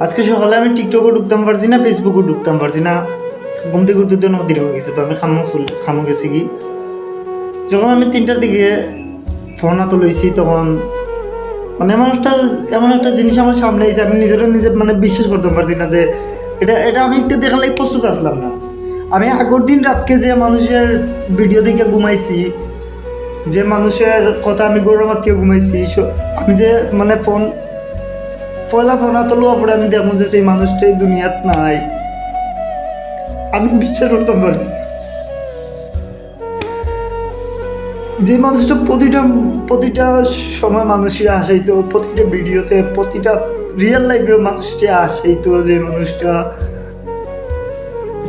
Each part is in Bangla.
আজকে সকালে আমি টিকটকও ঢুকতাম পারছি না, ফেসবুকও ঢুকতাম পারছি না। ঘুম থেকে উঠতে নদীর হয়ে গেছে, তো আমি খামো গেছি কি। যখন আমি 3টার দিকে ফোন হাতে লইছি, তখন মানে এমন একটা জিনিস আমার সামনে এসে আমি নিজে মানে বিশ্বাস করতে পারছি না যে এটা আমি একটু দেখার লাগে প্রস্তুত আসলাম না। আমি আগের দিন রাতকে যে মানুষের ভিডিও দেখে ঘুমাইছি, যে মানুষের কথা আমি গৌরবাদ থেকে ঘুমাইছি, আমি যে মানে ফোন হাতে লোয়া পরে আমি দেখুন যে সেই মানুষটাই দুনিয়াত নাই, আমি বিশ্বাস করতে পারছি না। যে মানুষটা প্রতিটা সময় মানুষের আসাইতো, প্রতিটা ভিডিওতে, প্রতিটা রিয়েল লাইফেও মানুষটা আসাইতো, যে মানুষটা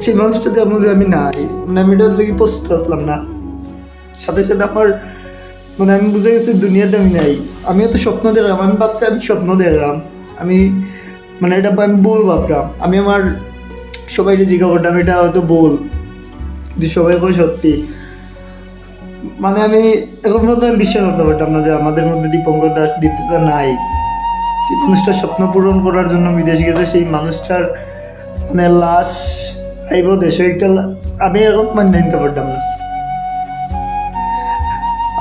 সেই মানুষটা তেমন যে আমি নাই, মানে আমি এটার লাগি প্রস্তুত আসলাম না। সাথে সাথে আমার মানে আমি বুঝে গেছি দুনিয়াতে আমি নাই। আমি এত স্বপ্ন দেখলাম, আমি ভাবছি আমি স্বপ্ন দেখলাম, আমি মানে এটা আমি ভুল ভাবলাম। আমি আমার সবাইকে জিজ্ঞাসা করতাম এটা হয়তো ভুল, কিন্তু সবাই কই সত্যি। মানে আমি এখন পর্যন্ত আমি বিশ্বাস করতে পারতাম না যে আমাদের মধ্যে দীপঙ্কর দাস দীপ্তিতা নাই। সেই মানুষটার স্বপ্ন পূরণ করার জন্য বিদেশ গেছে, সেই মানুষটার মানে লাশ আইব দেশে একটা, আমি এখন মানে নিতে পারতাম না।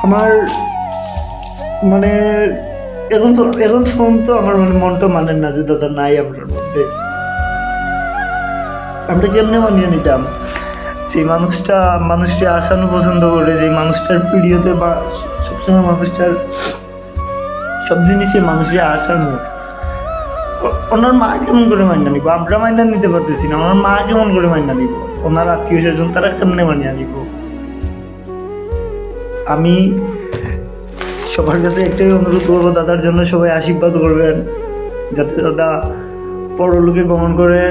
আমার মানে এখন ফোন তো আমার মানে মনটা মানে না যে দাদা নাই আপনার মধ্যে। আমরা কেমনে মানিয়ে নিতাম যে মানুষটা আসানো পছন্দ করে, যে মানুষটার ভিডিওতে বা সবসময় মানুষটার সব জিনিসে মানুষের আসানো। ওনার মা কেমন করে মাইনা নিব, আমরা মাইনা নিতে পারতেছি না, ওনার মা কেমন করে মাইনা নিব, ওনার আত্মীয় স্বজন তারা কেমনে মানিয়ে নিব। আমি সবার কাছে একটাই অনুরোধ করবো, দাদার জন্য সবাই আশীর্বাদ করবেন, যাতে দাদা পরলোকে গমন করে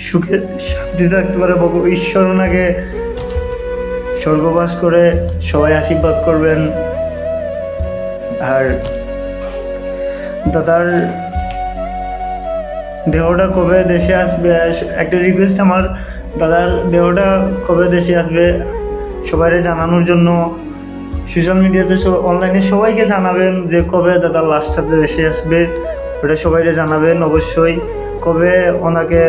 সুখে শান্তিতে থাকতে পারে। ঈশ্বর ওনাকে স্বর্গবাস করে, সবাই আশীর্বাদ করবেন। আর দাদার দেহটা কবে দেশে আসবে, একটা রিকোয়েস্ট আমার, দাদার দেহটা কবে দেশে আসবে সবাইকে জানানোর জন্য সোশ্যাল মিডিয়াতে অনলাইনে সবাইকে জানাবেন যে কবে দাদার লাশটাতে দেশে আসবে, ওটা সবাইকে জানাবেন অবশ্যই। কবে ওনাকে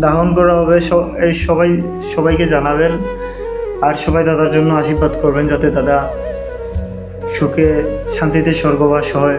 দাহন করা হবে সবাইকে জানাবেন। আর সবাই দাদার জন্য আশীর্বাদ করবেন, যাতে দাদা সুখে শান্তিতে স্বর্গবাস হয়।